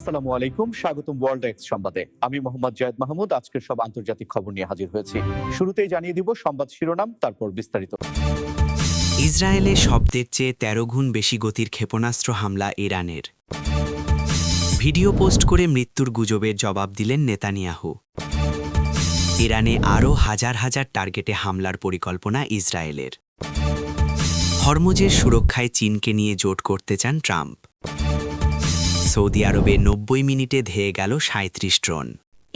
আসসালামু আলাইকুম, স্বাগতম ওয়ার্ল্ড এক্স সংবাদে। আমি মোহাম্মদ জায়েদ মাহমুদ আজকের সব আন্তর্জাতিক খবর নিয়ে হাজির হয়েছি। শুরুতেই জানিয়ে দিব সংবাদ শিরোনাম, তারপর বিস্তারিত। ইসরায়েলে শব্দের চেয়ে ১৩ গুণ বেশি গতির ক্ষেপণাস্ত্র হামলা ইরানের। ভিডিও পোস্ট করে মৃত্যুর গুজবের জবাব দিলেন নেতানিয়াহু। ইরানে আরও হাজার হাজার টার্গেটে হামলার পরিকল্পনা ইসরায়েলের। হরমুজের সুরক্ষায় চীনকে নিয়ে জোট করতে চান ট্রাম্প। সৌদি আরবে ৯০ মিনিটে ধেয়ে গেল ৩৭ ড্রোন।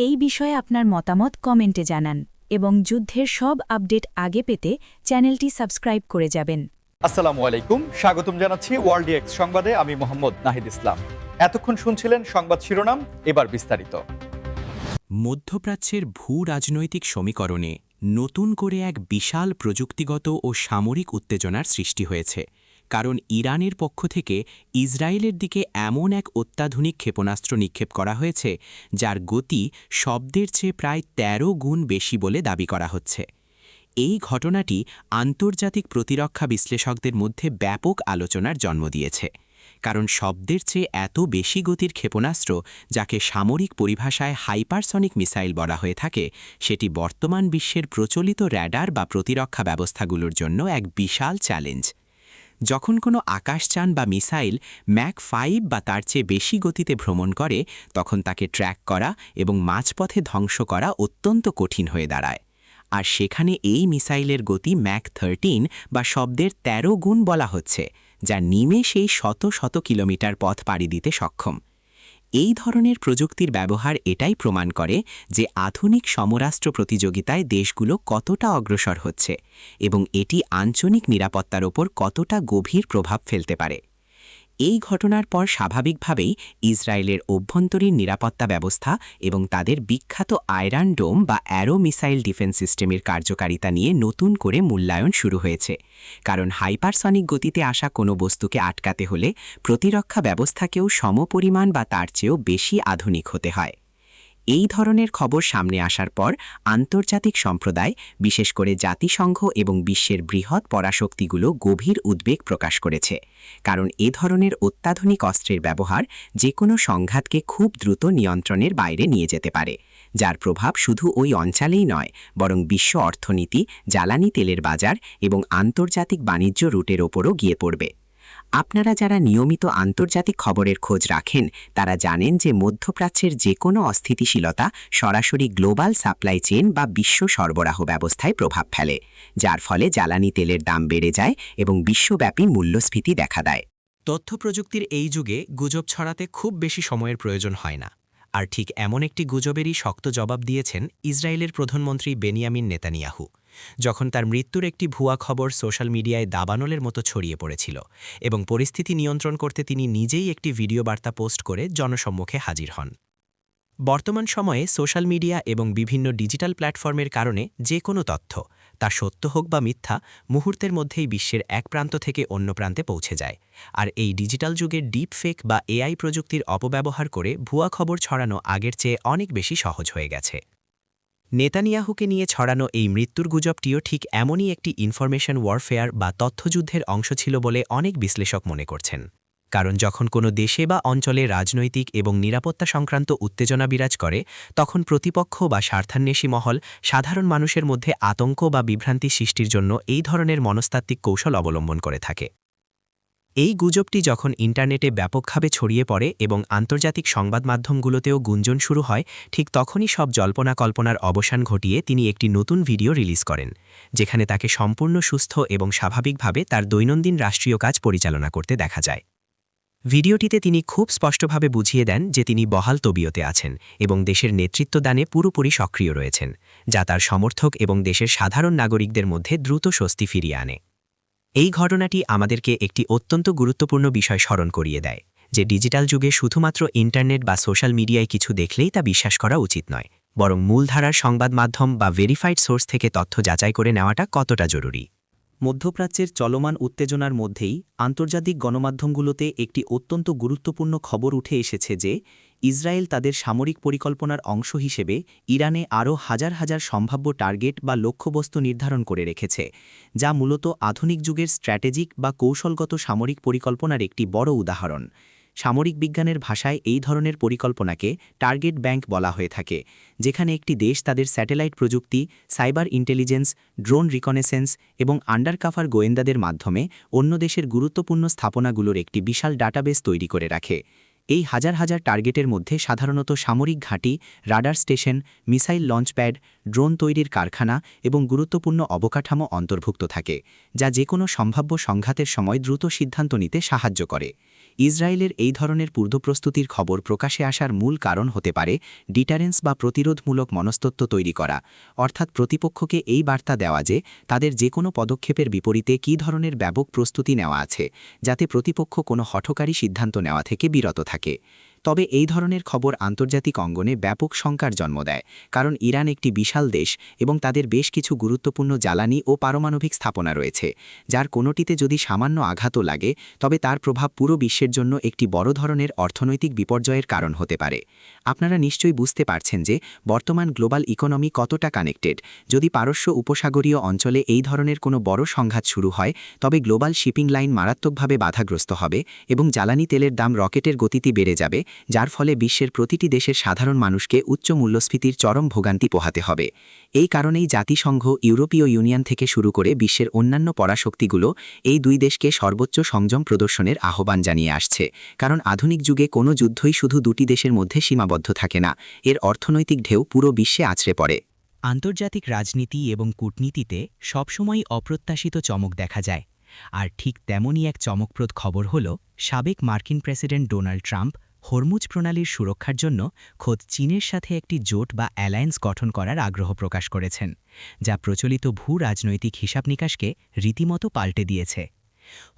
এই বিষয়ে আপনার মতামত কমেন্টে জানান এবং যুদ্ধের সব আপডেট আগে পেতে চ্যানেলটি সাবস্ক্রাইব করে যাবেন। আসসালামু আলাইকুম, স্বাগতম জানাচ্ছি ওয়ার্ল্ড এক্স সংবাদে। আমি মোহাম্মদ নাহিদ ইসলাম। এতক্ষণ শুনছিলেন সংবাদ শিরোনাম, এবার বিস্তারিত। মধ্যপ্রাচ্যের ভূ রাজনৈতিক সমীকরণে নতুন করে এক বিশাল প্রযুক্তিগত ও সামরিক উত্তেজনার সৃষ্টি হয়েছে, কারণ ইরানের পক্ষ থেকে ইসরায়েলের দিকে এমন এক অত্যাধুনিক ক্ষেপণাস্ত্র নিক্ষেপ করা হয়েছে যার গতি শব্দের চেয়ে প্রায় ১৩ গুণ বেশি বলে দাবি করা হচ্ছে। এই ঘটনাটি আন্তর্জাতিক প্রতিরক্ষা বিশ্লেষকদের মধ্যে ব্যাপক আলোচনার জন্ম দিয়েছে, কারণ শব্দের চেয়ে এত বেশি গতির ক্ষেপণাস্ত্র, যাকে সামরিক পরিভাষায় হাইপারসনিক মিসাইল বলা হয়ে থাকে, সেটি বর্তমান বিশ্বের প্রচলিত র্যাডার বা প্রতিরক্ষা ব্যবস্থাগুলোর জন্য এক বিশাল চ্যালেঞ্জ। যখন কোনো আকাশযান বা মিসাইল ম্যাক ৫ বা তার চেয়ে বেশি গতিতে ভ্রমণ করে, তখন তাকে ট্র্যাক করা এবং মাঝপথে ধ্বংস করা অত্যন্ত কঠিন হয়ে দাঁড়ায়। আর সেখানে এই মিসাইলের গতি ম্যাক ১৩ বা শব্দের ১৩ গুণ বলা হচ্ছে, যা নিমেষেই শত শত কিলোমিটার পথ পাড়ি দিতে সক্ষম। এই ধরনের প্রযুক্তির ব্যবহার এটাই প্রমাণ করে যে আধুনিক সমরাস্ত্র প্রতিযোগিতায় দেশগুলো কতটা অগ্রসর হচ্ছে এবং এটি আঞ্চলিক নিরাপত্তার ওপর কতটা গভীর প্রভাব ফেলতে পারে। এই ঘটনার পর স্বাভাবিকভাবেই ইসরায়েলের অভ্যন্তরীণ নিরাপত্তা ব্যবস্থা এবং তাদের বিখ্যাত আয়রন ডোম বা অ্যারো মিসাইল ডিফেন্স সিস্টেমের কার্যকারিতা নিয়ে নতুন করে মূল্যায়ন শুরু হয়েছে, কারণ হাইপারসনিক গতিতে আসা কোনো বস্তুকে আটকাতে হলে প্রতিরক্ষা ব্যবস্থাকেও সমপরিমাণ বা তার চেয়েও বেশি আধুনিক হতে হয়। এই ধরনের খবর সামনে আসার পর আন্তর্জাতিক সম্প্রদায়, বিশেষ করে জাতিসংঘ এবং বিশ্বের বৃহৎ পরাশক্তিগুলো গভীর উদ্বেগ প্রকাশ করেছে, কারণ এ ধরনের অত্যাধুনিক অস্ত্রের ব্যবহার যে কোনো সংঘাতকে খুব দ্রুত নিয়ন্ত্রণের বাইরে নিয়ে যেতে পারে, যার প্রভাব শুধু ওই অঞ্চলেই নয়, বরং বিশ্ব অর্থনীতি, জ্বালানি তেলের বাজার এবং আন্তর্জাতিক বাণিজ্য রুটের ওপরও গিয়ে পড়বে। আপনারা যারা নিয়মিত আন্তর্জাতিক খবরের খোঁজ রাখেন, তারা জানেন যে মধ্যপ্রাচ্যের যে কোনো অস্থিতিশীলতা সরাসরি গ্লোবাল সাপ্লাই চেইন বা বিশ্ব সরবরাহ ব্যবস্থায় প্রভাব ফেলে, যার ফলে জ্বালানি তেলের দাম বেড়ে যায় এবং বিশ্বব্যাপী মূল্যস্ফীতি দেখা দেয়। তথ্য প্রযুক্তির এই যুগে গুজব ছড়াতে খুব বেশি সময়ের প্রয়োজন হয় না, আর ঠিক এমন একটি গুজবেরই শক্ত জবাব দিয়েছেন ইসরায়েলের প্রধানমন্ত্রী বেনিয়ামিন নেতানিয়াহু, যখন তার মৃত্যুর একটি ভুয়া খবর সোশ্যাল মিডিয়ায় দাবানলের মতো ছড়িয়ে পড়েছিল এবং পরিস্থিতি নিয়ন্ত্রণ করতে তিনি নিজেই একটি ভিডিও বার্তা পোস্ট করে জনসম্মুখে হাজির হন। বর্তমান সময়ে সোশ্যাল মিডিয়া এবং বিভিন্ন ডিজিটাল প্ল্যাটফর্মের কারণে যে কোনো তথ্য, তা সত্য হোক বা মিথ্যা, মুহূর্তের মধ্যেই বিশ্বের এক প্রান্ত থেকে অন্য প্রান্তে পৌঁছে যায়। আর এই ডিজিটাল যুগে ডিপ ফেক বা এআই প্রযুক্তির অপব্যবহার করে ভুয়া খবর ছড়ানো আগের চেয়ে অনেক বেশি সহজ হয়ে গেছে। নেতানিয়াহুকে নিয়ে ছড়ানো এই মৃত্যুর গুজবটিও ঠিক এমনই একটি ইনফরমেশন ওয়ারফেয়ার বা তথ্যযুদ্ধের অংশ ছিল বলে অনেক বিশ্লেষক মনে করছেন, কারণ যখন কোনো দেশে বা অঞ্চলে রাজনৈতিক এবং নিরাপত্তা সংক্রান্ত উত্তেজনা বিরাজ করে, তখন প্রতিপক্ষ বা স্বার্থান্বেষী মহল সাধারণ মানুষের মধ্যে আতঙ্ক বা বিভ্রান্তি সৃষ্টির জন্য এই ধরনের মনস্তাত্ত্বিক কৌশল অবলম্বন করে থাকে। এই গুজবটি যখন ইন্টারনেটে ব্যাপকভাবে ছড়িয়ে পড়ে এবং আন্তর্জাতিক সংবাদ মাধ্যমগুলোতেও গুঞ্জন শুরু হয়, ঠিক তখনই সব জল্পনা কল্পনার অবসান ঘটিয়ে তিনি একটি নতুন ভিডিও রিলিজ করেন, যেখানে তাকে সম্পূর্ণ সুস্থ এবং স্বাভাবিকভাবে তার দৈনন্দিন রাষ্ট্রীয় কাজ পরিচালনা করতে দেখা যায়। ভিডিওটিতে তিনি খুব স্পষ্টভাবে বুঝিয়ে দেন যে তিনি বহাল তবিয়তে আছেন এবং দেশের নেতৃত্বদানে পুরোপুরি সক্রিয় রয়েছেন, যা তার সমর্থক এবং দেশের সাধারণ নাগরিকদের মধ্যে দ্রুত স্বস্তি ফিরিয়ে আনে। এই ঘটনাটি আমাদেরকে একটি অত্যন্ত গুরুত্বপূর্ণ বিষয় স্মরণ করিয়ে দেয়, যে ডিজিটাল যুগে শুধুমাত্র ইন্টারনেট বা সোশ্যাল মিডিয়ায় কিছু দেখলেই তা বিশ্বাস করা উচিত নয়, বরং মূলধারার সংবাদ মাধ্যম বা ভেরিফাইড সোর্স থেকে তথ্য যাচাই করে নেওয়াটা কতটা জরুরি। মধ্যপ্রাচ্যের চলমান উত্তেজনার মধ্যেই আন্তর্জাতিক গণমাধ্যমগুলোতে একটি অত্যন্ত গুরুত্বপূর্ণ খবর উঠে এসেছে যে ইসরায়েল তাদের সামরিক পরিকল্পনার অংশ হিসেবে ইরানে আরও হাজার হাজার সম্ভাব্য টার্গেট বা লক্ষ্যবস্তু নির্ধারণ করে রেখেছে, যা মূলত আধুনিক যুগের স্ট্র্যাটেজিক বা কৌশলগত সামরিক পরিকল্পনার একটি বড় উদাহরণ। সামরিক বিজ্ঞানের ভাষায় এই ধরনের পরিকল্পনাকে টার্গেট ব্যাংক বলা হয়ে থাকে, যেখানে একটি দেশ তাদের স্যাটেলাইট প্রযুক্তি, সাইবার ইন্টেলিজেন্স, ড্রোন রিকনেসেন্স এবং আন্ডারকাভার গোয়েন্দাদের মাধ্যমে অন্য দেশের গুরুত্বপূর্ণ স্থাপনাগুলোর একটি বিশাল ডাটাবেস তৈরি করে রাখে। এই হাজার হাজার টার্গেটের মধ্যে সাধারণত সামরিক ঘাঁটি, radar station, missile launchpad, drone তৈরির কারখানা এবং গুরুত্বপূর্ণ অবকাঠামো অন্তর্ভুক্ত থাকে, যা যে কোনো সম্ভাব্য সংঘাতের সময় দ্রুত সিদ্ধান্ত নিতে সাহায্য করে। ইসরায়েলের এই ধরনের পূর্বপ্রস্তুতির খবর প্রকাশে আসার মূল কারণ হতে পারে ডিটারেন্স বা প্রতিরোধমূলক মনস্তত্ত্ব তৈরি করা, অর্থাৎ প্রতিপক্ষকে এই বার্তা দেওয়া যে তাদের যে কোনো পদক্ষেপের বিপরীতে কী ধরনের ব্যাপক প্রস্তুতি নেওয়া আছে, যাতে প্রতিপক্ষ কোনো হঠকারী সিদ্ধান্ত নেওয়া থেকে বিরত থাকে। তবে এই ধরনের খবর আন্তর্জাতিক অঙ্গনে ব্যাপক শঙ্কার জন্ম দেয়, কারণ ইরান একটি বিশাল দেশ এবং তাদের বেশ কিছু গুরুত্বপূর্ণ জ্বালানি ও পারমাণবিক স্থাপনা রয়েছে, যার কোনোটিতে যদি সামান্য আঘাতও লাগে তবে তার প্রভাব পুরো বিশ্বের জন্য একটি বড় ধরনের অর্থনৈতিক বিপর্যয়ের কারণ হতে পারে। আপনারা নিশ্চয়ই বুঝতে পারছেন যে বর্তমান গ্লোবাল ইকোনমি কতটা কানেক্টেড। যদি পারস্য উপসাগরীয় অঞ্চলে এই ধরনের কোনো বড় সংঘাত শুরু হয়, তবে গ্লোবাল শিপিং লাইন মারাত্মকভাবে বাধাগ্রস্ত হবে এবং জ্বালানি তেলের দাম রকেটের গতিতে বেড়ে যাবে, যার ফলে বিশ্বের প্রতিটি দেশের সাধারণ মানুষকে উচ্চ মূল্যস্ফীতির চরম ভোগান্তি পোহাতে হবে। এই কারণেই জাতিসংঘ, ইউরোপীয় ইউনিয়ন থেকে শুরু করে বিশ্বের অন্যান্য পরাশক্তিগুলো এই দুই দেশকে সর্বোচ্চ সংযম প্রদর্শনের আহ্বান জানিয়ে আসছে, কারণ আধুনিক যুগে কোনো যুদ্ধই শুধু দুটি দেশের মধ্যে সীমাবদ্ধ থাকে না, এর অর্থনৈতিক ঢেউ পুরো বিশ্বে আছড়ে পড়ে। আন্তর্জাতিক রাজনীতি এবং কূটনীতিতে সবসময়ই অপ্রত্যাশিত চমক দেখা যায়, আর ঠিক তেমনই এক চমকপ্রদ খবর হল সাবেক মার্কিন প্রেসিডেন্ট ডোনাল্ড ট্রাম্প হরমুজ প্রণালীর সুরক্ষার জন্য খোদ চীনের সাথে একটি জোট বা অ্যালায়েন্স গঠন করার আগ্রহ প্রকাশ করেছেন, যা প্রচলিত ভূ-রাজনৈতিক হিসাব নিকাশকে রীতিমতো পাল্টে দিয়েছে।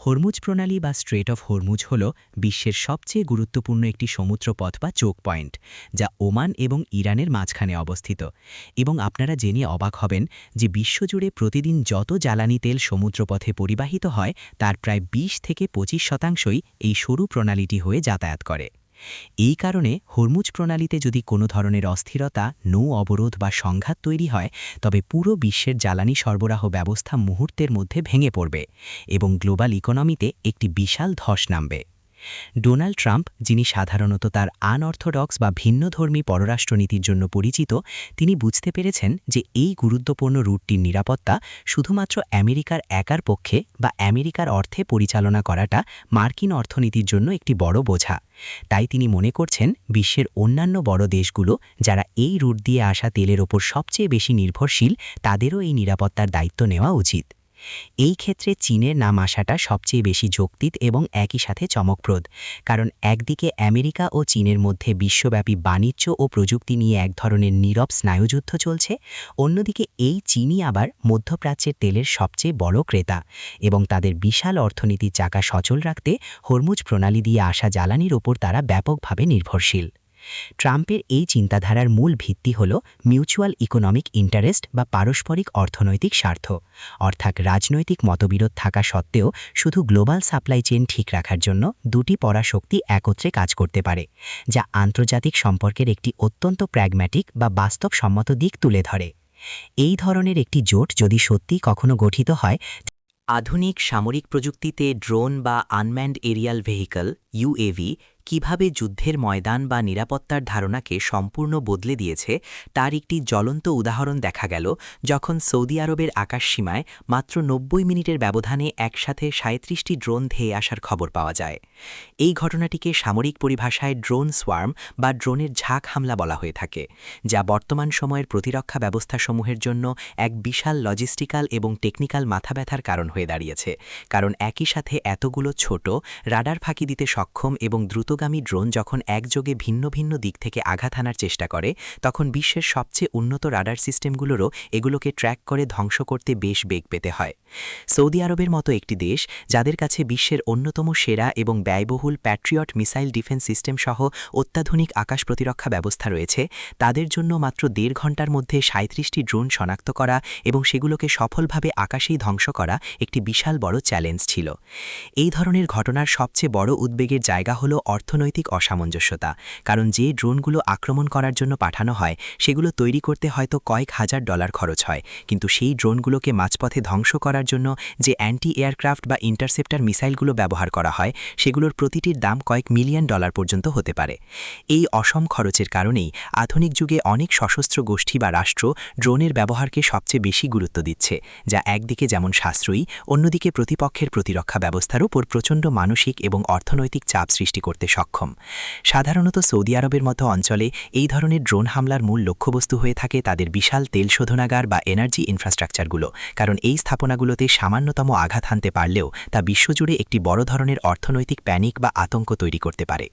হরমুজ প্রণালী বা স্ট্রেট অফ হরমুজ হল বিশ্বের সবচেয়ে গুরুত্বপূর্ণ একটি সমুদ্রপথ বা চোক পয়েন্ট, যা ওমান এবং ইরানের মাঝখানে অবস্থিত। এবং আপনারা জেনে অবাক হবেন যে বিশ্বজুড়ে প্রতিদিন যত জ্বালানি তেল সমুদ্রপথে পরিবাহিত হয় তার প্রায় ২০ থেকে ২৫% এই সরু প্রণালীটি হয়ে যাতায়াত করে। এই কারণে হরমুজ প্রণালীতে যদি কোনো ধরনের অস্থিরতা, নৌ অবরোধ বা সংঘাত তৈরি হয়, তবে পুরো বিশ্বের জ্বালানি সরবরাহ ব্যবস্থা মুহূর্তের মধ্যে ভেঙে পড়বে এবং গ্লোবাল ইকোনমিতে একটি বিশাল ধস নামবে। ডোনাল্ড ট্রাম্প, যিনি সাধারণত তার আনঅর্থোডক্স বা ভিন্নধর্মী পররাষ্ট্রনীতির জন্য পরিচিত, তিনি বুঝতে পেরেছেন যে এই গুরুত্বপূর্ণ রুটটির নিরাপত্তা শুধুমাত্র আমেরিকার একার পক্ষে বা আমেরিকার অর্থে পরিচালনা করাটা মার্কিন অর্থনীতির জন্য একটি বড় বোঝা। তাই তিনি মনে করছেন বিশ্বের অন্যান্য বড় দেশগুলো, যারা এই রুট দিয়ে আসা তেলের ওপর সবচেয়ে বেশি নির্ভরশীল, তাদেরও এই নিরাপত্তার দায়িত্ব নেওয়া উচিত। এই ক্ষেত্রে চীনের নাম আসাটা সবচেয়ে বেশি যৌক্তিক এবং একই সাথে চমকপ্রদ, কারণ একদিকে আমেরিকা ও চীনের মধ্যে বিশ্বব্যাপী বাণিজ্য ও প্রযুক্তি নিয়ে এক ধরনের নীরব স্নায়ুযুদ্ধ চলছে, অন্যদিকে এই চীনই আবার মধ্যপ্রাচ্যের তেলের সবচেয়ে বড় ক্রেতা এবং তাদের বিশাল অর্থনীতির চাকা সচল রাখতে হরমুজ প্রণালী দিয়ে আসা জ্বালানির ওপর তারা ব্যাপকভাবে নির্ভরশীল। ট্রাম্পের এই চিন্তাধারার মূল ভিত্তি হল মিউচুয়াল ইকোনমিক ইন্টারেস্ট বা পারস্পরিক অর্থনৈতিক স্বার্থ, অর্থাৎ রাজনৈতিক মতবিরোধ থাকা সত্ত্বেও শুধু গ্লোবাল সাপ্লাই চেইন ঠিক রাখার জন্য দুটি পরাশক্তি একত্রে কাজ করতে পারে, যা আন্তর্জাতিক সম্পর্কের একটি অত্যন্ত প্র্যাগম্যাটিক বা বাস্তবসম্মত দিক তুলে ধরে। এই ধরনের একটি জোট যদি সত্যি কখনো গঠিত হয়, আধুনিক সামরিক প্রযুক্তিতে ড্রোন বা আনম্যান্ড এরিয়াল ভেহিকল ইউএভি কিভাবে যুদ্ধের ময়দান বা নিরাপত্তার ধারণাকে সম্পূর্ণ বদলে দিয়েছে তার একটি জ্বলন্ত উদাহরণ দেখা গেল যখন সৌদি আরবের আকাশসীমায় মাত্র ৯০ মিনিটের ব্যবধানে একসাথে ৩৭টি ড্রোন ধেয়ে আসার খবর পাওয়া যায়। এই ঘটনাটিকে সামরিক পরিভাষায় ড্রোন সোয়ার্ম বা ড্রোনের ঝাঁক হামলা বলা হয়ে থাকে, যা বর্তমান সময়ের প্রতিরক্ষা ব্যবস্থাসমূহের জন্য এক বিশাল লজিস্টিক্যাল এবং টেকনিক্যাল মাথাব্যথার কারণ হয়ে দাঁড়িয়েছে, কারণ একই সাথে এতগুলো ছোট, রাডার ফাঁকি দিতে সক্ষম এবং দ্রুতগামী ড্রোন যখন একযোগে ভিন্ন ভিন্ন দিক থেকে আঘাত হানার চেষ্টা করে, তখন বিশ্বের সবচেয়ে উন্নত রাডার সিস্টেমগুলোরও এগুলোকে ট্র্যাক করে ধ্বংস করতে বেশ বেগ পেতে হয়। সৌদি আরবের মতো একটি দেশ, যাদের কাছে বিশ্বের অন্যতম সেরা এবং ব্যয়বহুল প্যাট্রিয়ট মিসাইল ডিফেন্স সিস্টেম সহ অত্যাধুনিক আকাশ প্রতিরক্ষা ব্যবস্থা রয়েছে, তাদের জন্য মাত্র ১.৫ ঘণ্টার মধ্যে ৩৭টি ড্রোন শনাক্ত করা এবং সেগুলোকে সফলভাবে আকাশেই ধ্বংস করা একটি বিশাল বড় চ্যালেঞ্জ ছিল। এই ধরনের ঘটনার সবচেয়ে বড় উদ্বেগের জায়গা হল অর্থনৈতিক অসামঞ্জস্যতা, কারণ যে ড্রোনগুলো আক্রমণ করার জন্য পাঠানো হয় সেগুলো তৈরি করতে হয়তো কয়েক হাজার ডলার খরচ হয়, কিন্তু সেই ড্রোনগুলোকে মাঝপথে ধ্বংস করার জন্য যে অ্যান্টি এয়ারক্রাফট বা ইন্টারসেপ্টার মিসাইলগুলো ব্যবহার করা হয় সেগুলোর প্রতিটির দাম কয়েক মিলিয়ন ডলার পর্যন্ত হতে পারে। এই অসম খরচের কারণেই আধুনিক যুগে অনেক সশস্ত্র গোষ্ঠী বা রাষ্ট্র ড্রোনের ব্যবহারকে সবচেয়ে বেশি গুরুত্ব দিচ্ছে, যা একদিকে যেমন সাশ্রয়ী, অন্যদিকে প্রতিপক্ষের প্রতিরক্ষা ব্যবস্থার উপর প্রচণ্ড মানসিক এবং অর্থনৈতিক চাপ সৃষ্টি করতে সক্ষম। সাধারণত সৌদি আরবের মতো অঞ্চলে এই ধরনের ড্রোন হামলার মূল লক্ষ্যবস্তু হয়ে থাকে তাদের বিশাল তেল শোধনাগার বা এনার্জি ইনফ্রাস্ট্রাকচারগুলো, কারণ এই স্থাপনাগুলোতে সামান্যতম আঘাত হানতে পারলেও তা বিশ্বজুড়ে একটি বড় ধরনের অর্থনৈতিক প্যানিক বা আতঙ্ক তৈরি করতে পারে।